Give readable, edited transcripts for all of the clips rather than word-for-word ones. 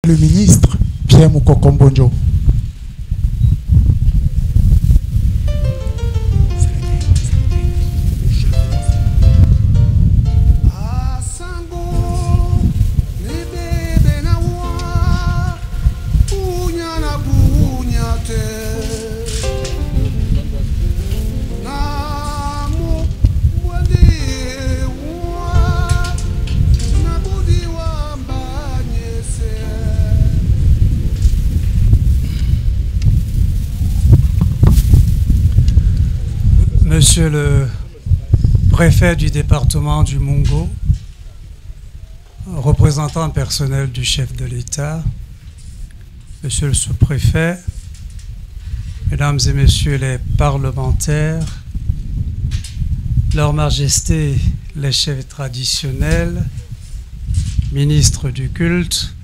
le ministre Pierre Moukokombonjo. Monsieur le préfet du département du Mungo, représentant personnel du chef de l'État, monsieur le sous-préfet, mesdames et messieurs les parlementaires, Leur Majesté les chefs traditionnels, ministres du culte,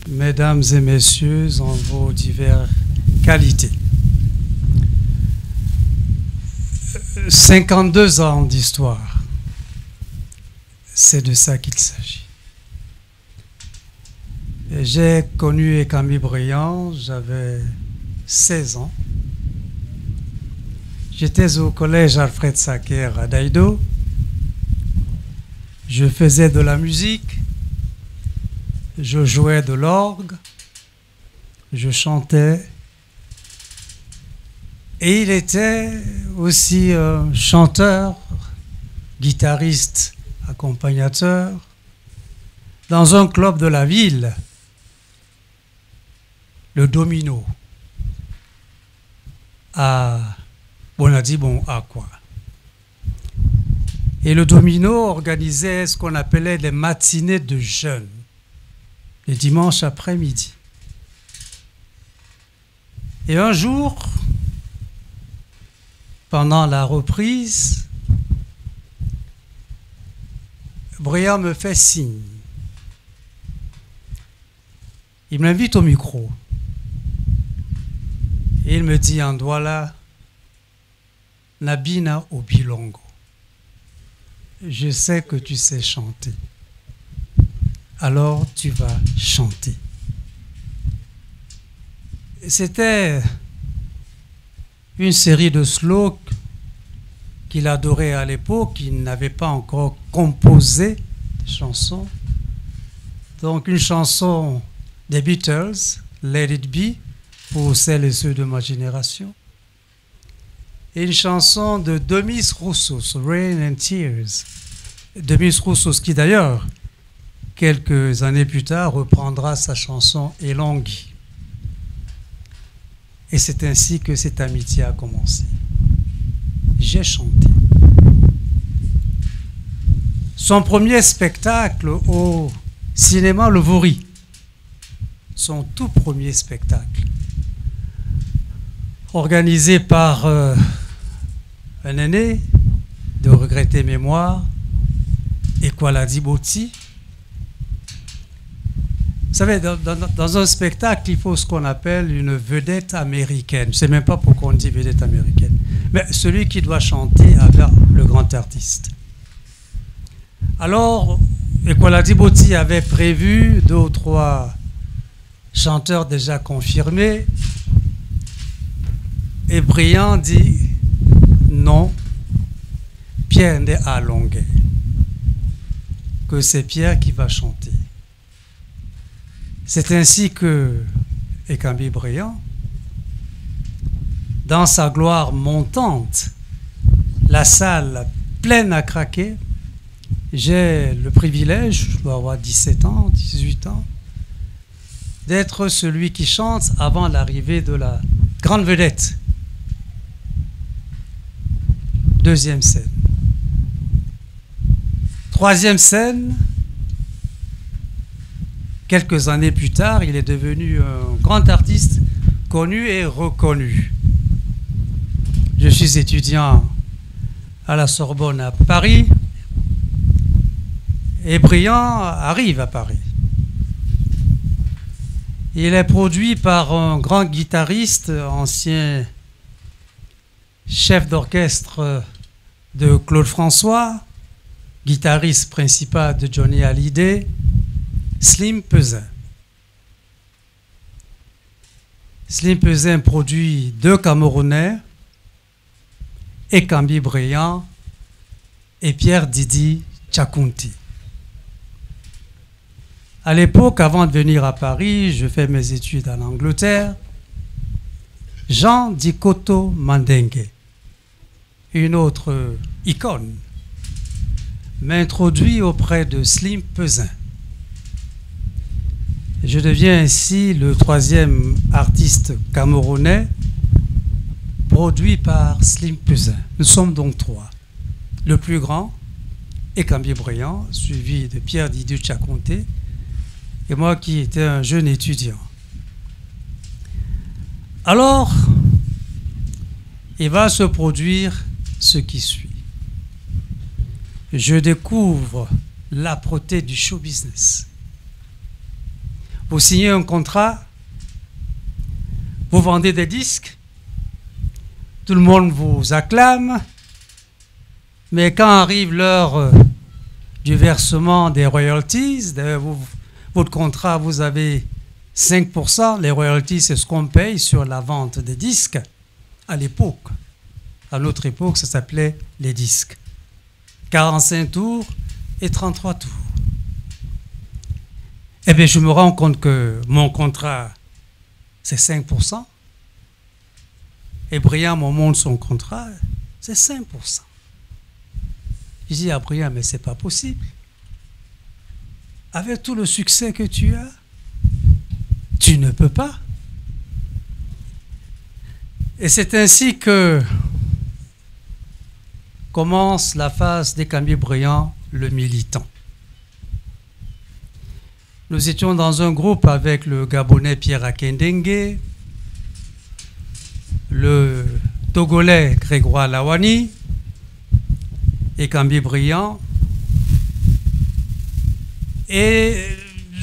mesdames et messieurs en vos diverses qualités. 52 ans d'histoire, c'est de ça qu'il s'agit. J'ai connu Ekambi Briand, j'avais 16 ans. J'étais au collège Alfred Saker à Daïdo. Je faisais de la musique, je jouais de l'orgue, je chantais. Et il était aussi chanteur, guitariste, accompagnateur, dans un club de la ville, le Domino, à quoi. Et le Domino organisait ce qu'on appelait les matinées de jeunes, les dimanches après-midi. Et un jour, pendant la reprise, Briand me fait signe. Il m'invite au micro. Et il me dit en douala, Nabina Obilongo. Je sais que tu sais chanter. Alors tu vas chanter. C'était une série de sloks qu'il adorait à l'époque, il n'avait pas encore composé de chansons. Donc une chanson des Beatles, Let It Be, pour celles et ceux de ma génération. Et une chanson de Demis Roussos, Rain and Tears. Demis Roussos qui d'ailleurs, quelques années plus tard, reprendra sa chanson Elangui. Et c'est ainsi que cette amitié a commencé. J'ai chanté. Son premier spectacle au cinéma Le Vaury, son tout premier spectacle, organisé par un aîné de regrettée mémoire, Ekwaladi Boti. Vous savez, dans un spectacle, il faut ce qu'on appelle une vedette américaine. Je ne sais même pas pourquoi on dit vedette américaine. Mais celui qui doit chanter avec le grand artiste. Alors, Ekwaladi Boti avait prévu 2 ou 3 chanteurs déjà confirmés. Et Briand dit non, Pierre n'est à Longueuil. Que c'est Pierre qui va chanter. C'est ainsi que Ekambi Briand, dans sa gloire montante, la salle pleine à craquer, j'ai le privilège, je dois avoir 17 ans, 18 ans, d'être celui qui chante avant l'arrivée de la grande vedette. Deuxième scène. Troisième scène, quelques années plus tard, il est devenu un grand artiste connu et reconnu. Je suis étudiant à la Sorbonne à Paris et Briand arrive à Paris. Il est produit par un grand guitariste, ancien chef d'orchestre de Claude François, guitariste principal de Johnny Hallyday, Slim Peuzin. Slim Peuzin produit 2 Camerounais, Ekambi Briand et Pierre Didi Tchakounti. À l'époque, avant de venir à Paris, je fais mes études en Angleterre. Jean Dikoto Mandengue, une autre icône, m'introduit auprès de Slim Peuzin. Je deviens ainsi le 3e artiste camerounais produit par Slim Peuzin. Nous sommes donc 3. Le plus grand, Ekambi Briand, suivi de Pierre Didi Tchakounti, et moi qui étais un jeune étudiant. Alors, il va se produire ce qui suit. Je découvre l'âpreté du show business. Vous signez un contrat, vous vendez des disques, tout le monde vous acclame, mais quand arrive l'heure du versement des royalties, votre contrat, vous avez 5%, les royalties, c'est ce qu'on paye sur la vente des disques à l'époque. À notre époque, ça s'appelait les disques. 45 tours et 33 tours. Eh bien, je me rends compte que mon contrat, c'est 5%. Et Briand me montre son contrat, c'est 5%. Je dis à Briand, mais c'est pas possible. Avec tout le succès que tu as, tu ne peux pas. Et c'est ainsi que commence la phase d'Ekambi Briand, le militant. Nous étions dans un groupe avec le Gabonais Pierre Akendengue, le Togolais Grégoire Lawani, Ekambi Briand, et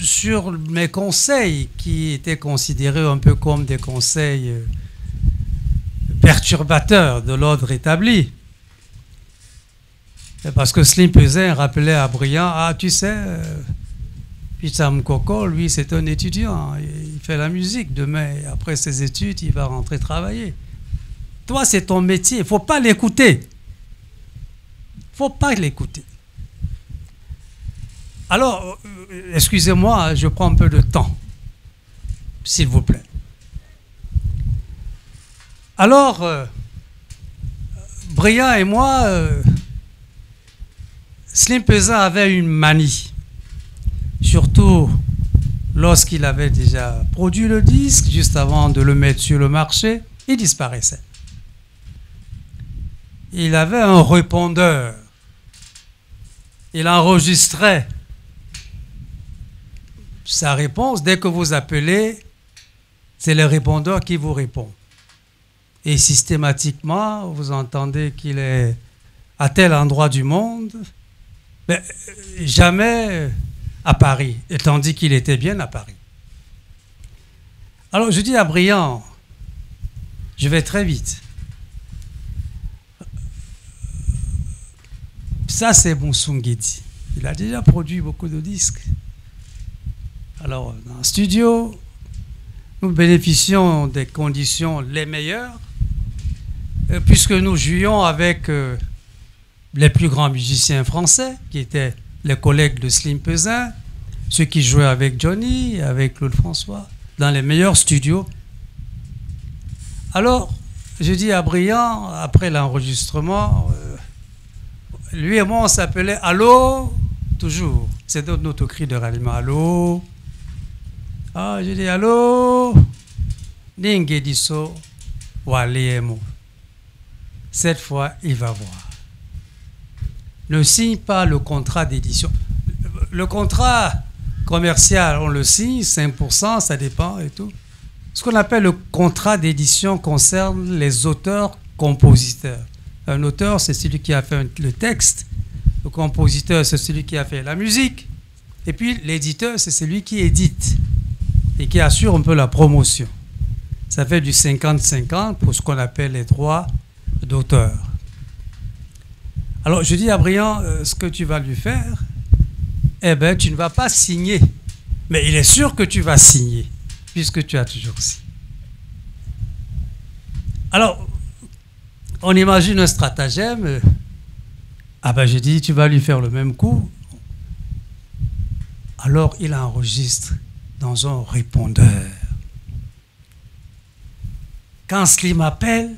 sur mes conseils, qui étaient considérés un peu comme des conseils perturbateurs de l'ordre établi. Parce que Slim Peuzin rappelait à Briand, ah tu sais, Picham Koko, lui c'est un étudiant, il fait la musique, demain après ses études il va rentrer travailler. Toi c'est ton métier, il ne faut pas l'écouter. Il ne faut pas l'écouter. Alors, excusez-moi, je prends un peu de temps, s'il vous plaît. Alors, Briand et moi, Slim Peuzin avait une manie, surtout lorsqu'il avait déjà produit le disque, juste avant de le mettre sur le marché, il disparaissait. Il avait un répondeur. Il enregistrait sa réponse. Dès que vous appelez, c'est le répondeur qui vous répond. Et systématiquement, vous entendez qu'il est à tel endroit du monde, mais jamais à Paris, et tandis qu'il était bien à Paris. Alors je dis à Briand, je vais très vite. Ça c'est Moussungedi. Il a déjà produit beaucoup de disques. Alors dans le studio, nous bénéficions des conditions les meilleures, puisque nous jouions avec les plus grands musiciens français, qui étaient les collègues de Slim Peuzin, ceux qui jouaient avec Johnny, avec Claude François, dans les meilleurs studios. Alors, je dis à Briand, après l'enregistrement, lui et moi, on s'appelait Allô, toujours. C'était notre cri de ralliement. Allô. Ah, je dis Allô. Ningediso, Waliemo. Cette fois, il va voir. Ne signe pas le contrat d'édition. Le contrat commercial, on le signe, 5%, ça dépend et tout. Ce qu'on appelle le contrat d'édition concerne les auteurs-compositeurs. Un auteur, c'est celui qui a fait le texte. Le compositeur, c'est celui qui a fait la musique. Et puis, l'éditeur, c'est celui qui édite et qui assure un peu la promotion. Ça fait du 50-50 pour ce qu'on appelle les droits d'auteur. Alors, je dis à Briand, ce que tu vas lui faire, eh bien, tu ne vas pas signer. Mais il est sûr que tu vas signer, puisque tu as toujours signé. Alors, on imagine un stratagème. Ah ben, j'ai dit, tu vas lui faire le même coup. Alors, il enregistre dans un répondeur. Quand Slim appelle,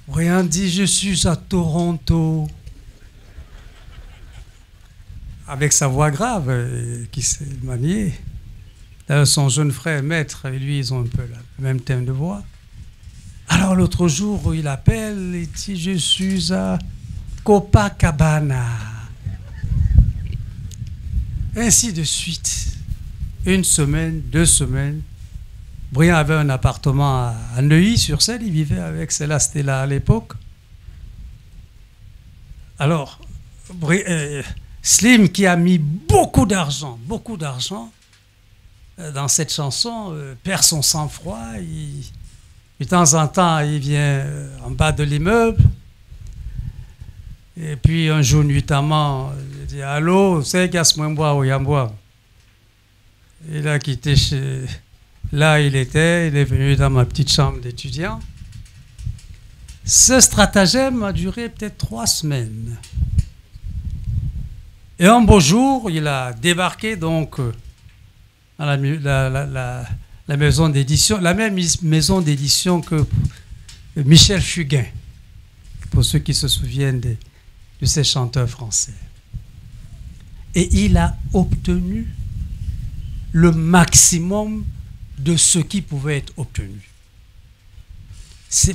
Brian dit, je suis à Toronto. Avec sa voix grave, qui s'est maniée. D'ailleurs, son jeune frère, Maître, et lui, ils ont un peu le même thème de voix. Alors, l'autre jour, il appelle et dit, je suis à Copacabana. Ainsi de suite. 1 semaine, 2 semaines. Brian avait un appartement à Neuilly-sur-Seine. Il vivait avec Céla Stella à l'époque. Alors, Slim, qui a mis beaucoup d'argent dans cette chanson, perd son sang-froid. De temps en temps, il vient en bas de l'immeuble. Et puis, un jour, nuitamment, il dit « Allô, c'est Gasmouemboa ou Yamboa ?» Il a quitté là il était, il est venu dans ma petite chambre d'étudiant. Ce stratagème a duré peut-être 3 semaines. Et un beau jour, il a débarqué donc dans la maison d'édition, la même maison d'édition que Michel Fugain, pour ceux qui se souviennent de ces chanteurs français. Et il a obtenu le maximum de ce qui pouvait être obtenu.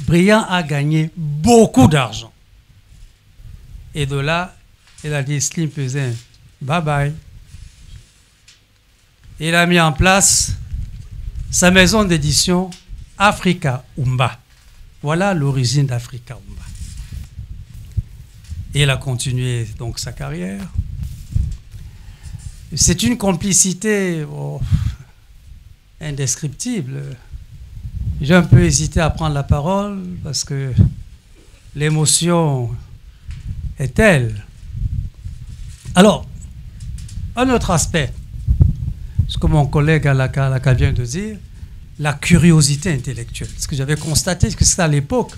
Brian a gagné beaucoup d'argent. Et de là, il a dit Slim Peuzin, bye bye. Il a mis en place sa maison d'édition Africa Umba. Voilà l'origine d'Africa Umba. Et il a continué donc sa carrière. C'est une complicité indescriptible. J'ai un peu hésité à prendre la parole parce que l'émotion est telle. Alors, un autre aspect, ce que mon collègue Alaka vient de dire, la curiosité intellectuelle. Ce que j'avais constaté, que c'était à l'époque,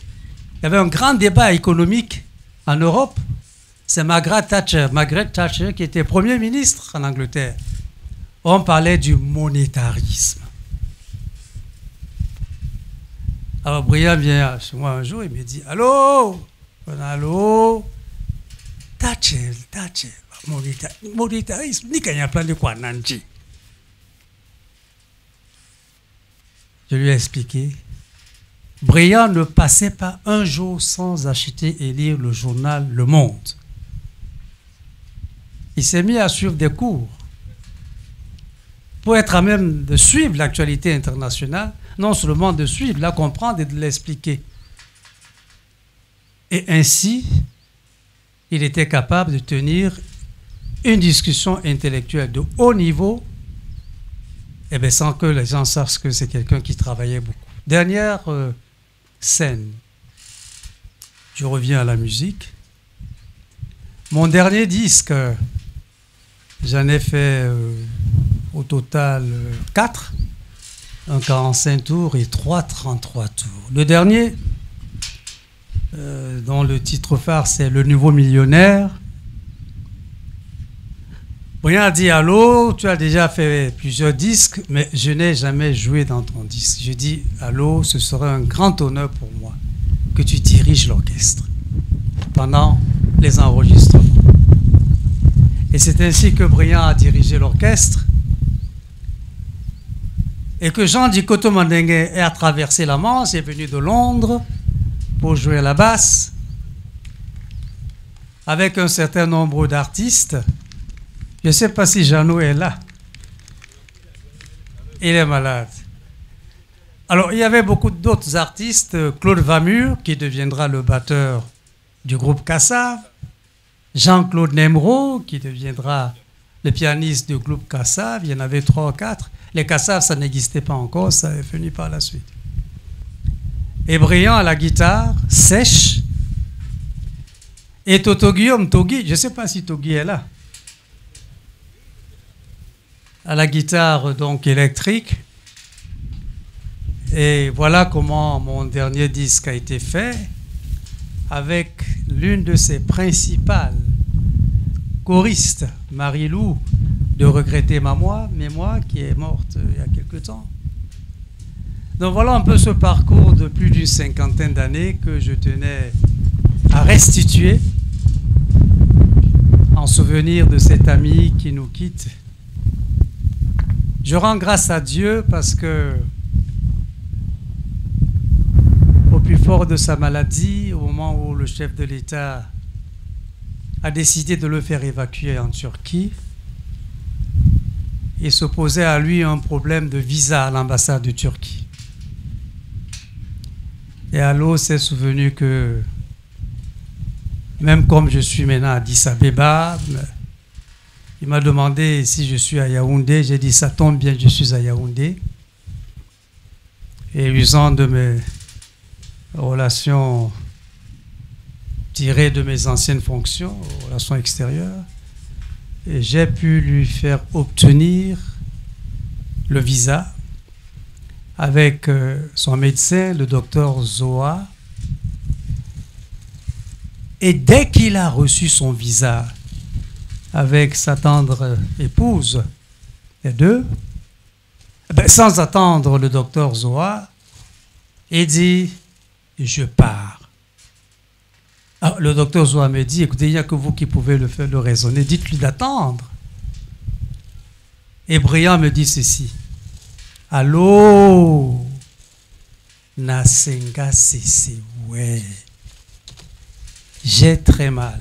il y avait un grand débat économique en Europe. C'est Margaret Thatcher qui était Premier ministre en Angleterre. On parlait du monétarisme. Alors Brian vient chez moi un jour, il me dit « Allô, allô, Thatcher, monétarisme, ni qu'il y a plein de quoi, Nanji. » Je lui ai expliqué. Brian ne passait pas un jour sans acheter et lire le journal Le Monde. Il s'est mis à suivre des cours pour être à même de suivre l'actualité internationale, non seulement de suivre, de la comprendre et de l'expliquer. Et ainsi, il était capable de tenir une discussion intellectuelle de haut niveau, et bien sans que les gens sachent que c'est quelqu'un qui travaillait beaucoup. Dernière scène. Je reviens à la musique. Mon dernier disque, j'en ai fait au total 4, un 45 tours et 3 33 tours. Le dernier, dont le titre phare, c'est Le Nouveau Millionnaire. Brian a dit « Allô, tu as déjà fait plusieurs disques, mais je n'ai jamais joué dans ton disque. » Je dis « Allô, ce serait un grand honneur pour moi que tu diriges l'orchestre pendant les enregistrements. » Et c'est ainsi que Brian a dirigé l'orchestre et que Jean Dikoto Mandengue a traversé la Manche, est venu de Londres pour jouer à la basse avec un certain nombre d'artistes. Je ne sais pas si Jeannot est là. Il est malade. Alors, il y avait beaucoup d'autres artistes. Claude Vamur, qui deviendra le batteur du groupe Kassav. Jean-Claude Nemro, qui deviendra le pianiste du groupe Kassav. Il y en avait 3 ou 4. Les Kassav, ça n'existait pas encore, ça est venu par la suite. Et Brian à la guitare, sèche. Et Toto Guillaume, Togi, je ne sais pas si Togi est là. À la guitare donc électrique. Et voilà comment mon dernier disque a été fait, avec l'une de ses principales choristes, Marie-Lou, de regretter mémoire, qui est morte il y a quelque temps. Donc voilà un peu ce parcours de plus d'une cinquantaine d'années que je tenais à restituer en souvenir de cet ami qui nous quitte. Je rends grâce à Dieu parce que au plus fort de sa maladie, au moment où le chef de l'État a décidé de le faire évacuer en Turquie, il se posait à lui un problème de visa à l'ambassade de Turquie. Et alors s'est souvenu que même comme je suis maintenant à Addis Abeba, il m'a demandé si je suis à Yaoundé. J'ai dit ça tombe bien, je suis à Yaoundé. Et usant de mes relations tirées de mes anciennes fonctions, relations extérieures, et j'ai pu lui faire obtenir le visa avec son médecin, le docteur Zoa. Et dès qu'il a reçu son visa avec sa tendre épouse, les deux, sans attendre le docteur Zoa, il dit « Je pars ». Alors, le docteur Zoa me dit « Écoutez, il n'y a que vous qui pouvez le raisonner, dites-lui d'attendre ». Et Brian me dit ceci « Allô, Nasenga Sese, ouais. J'ai très mal.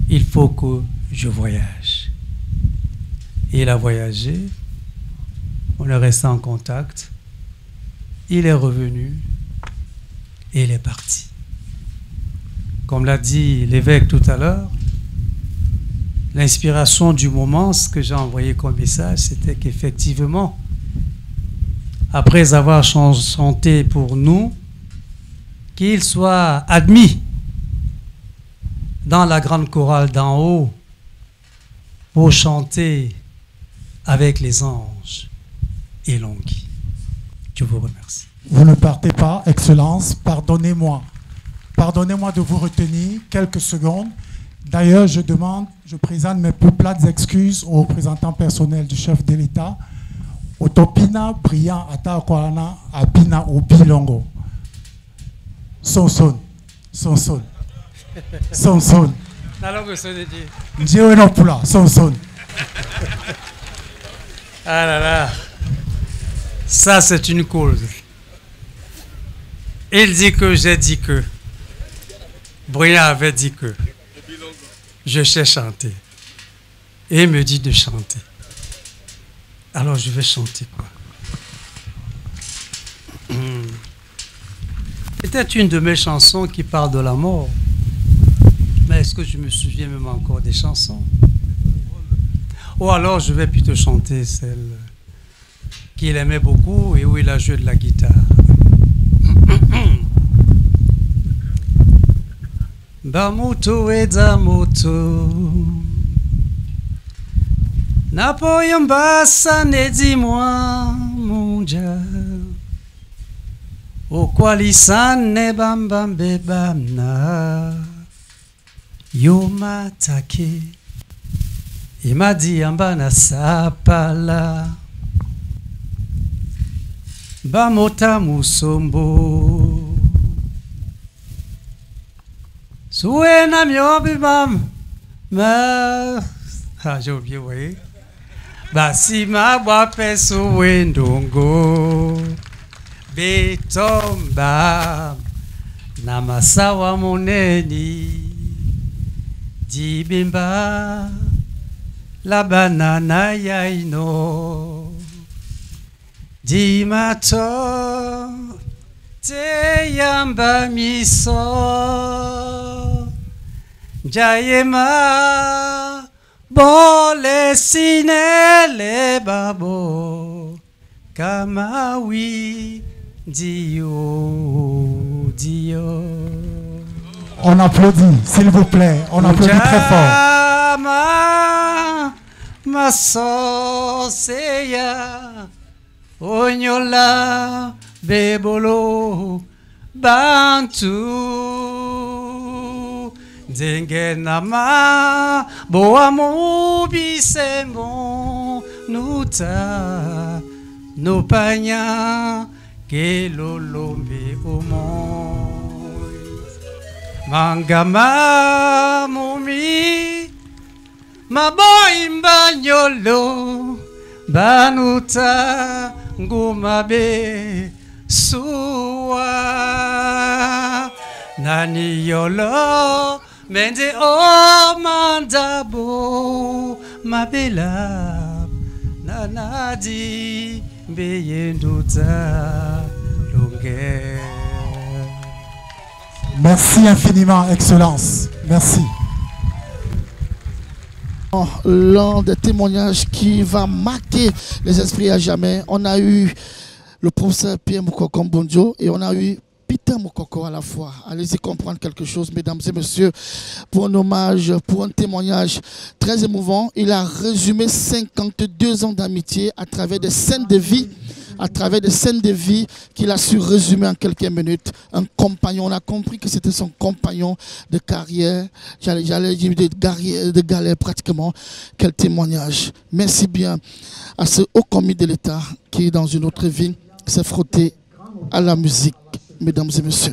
Il faut que je voyage. » Et il a voyagé. On est resté en contact. Il est revenu et il est parti. Comme l'a dit l'évêque tout à l'heure, l'inspiration du moment, ce que j'ai envoyé comme message, c'était qu'effectivement, après avoir chanté pour nous, qu'il soit admis dans la grande chorale d'en haut pour chanter avec les anges et l'onguille. Je vous remercie. Vous ne partez pas, Excellence, pardonnez-moi. Pardonnez-moi de vous retenir quelques secondes. D'ailleurs, je présente mes plus plates excuses aux représentants personnels du chef de l'État. Otopina, Brian, Atakwana, Abina, Obilongo. Sonson. Ndiwenopula, Sonson. Ah là là. Ça, c'est une cause. Il dit que j'ai dit que. Brian avait dit que. Je sais chanter. Et il me dit de chanter. Alors je vais chanter quoi. C'était une de mes chansons qui parle de la mort. Mais est-ce que je me souviens même encore des chansons? Ou alors je vais plutôt chanter celle qu'il aimait beaucoup et où il a joué de la guitare. Bamoto et Damoto Napoyambasa ne dis-moi mon Dieu O kwalisane bambambe bamna Yo matake Imadi ambana sapala Bamota musombo Suena miobi bam ma j'ai oublié, vous voyez. Basima wape suwendongo Betomba Namasawa moneni Dibimba La banana yaino Dimato Te yamba miso Jayema Bole sinele babo Kamawi Dio Dio. On applaudit, s'il vous plaît. On applaudit très fort. Ma soseya Onyola bebolo bantu Denge nama boa mobisemo nuta no panya kelolombe omo mangama mumi maboy mbanyolo banuta ngumabe suwa nani yolo mende o mandabo mabela nanadi beyenduta longue. Merci infiniment, Excellence. Merci. L'un des témoignages qui va marquer les esprits à jamais, on a eu le professeur Pierre Moukoko Mbondio et on a eu Peter Moukoko à la fois. Allez-y comprendre quelque chose, mesdames et messieurs, pour un hommage, pour un témoignage très émouvant. Il a résumé 52 ans d'amitié à travers des scènes de vie, qu'il a su résumer en quelques minutes. Un compagnon, on a compris que c'était son compagnon de carrière, j'allais dire de galère pratiquement. Quel témoignage. Merci bien à ce haut commis de l'État qui, dans une autre vie, s'est frotté à la musique. Mesdames et messieurs.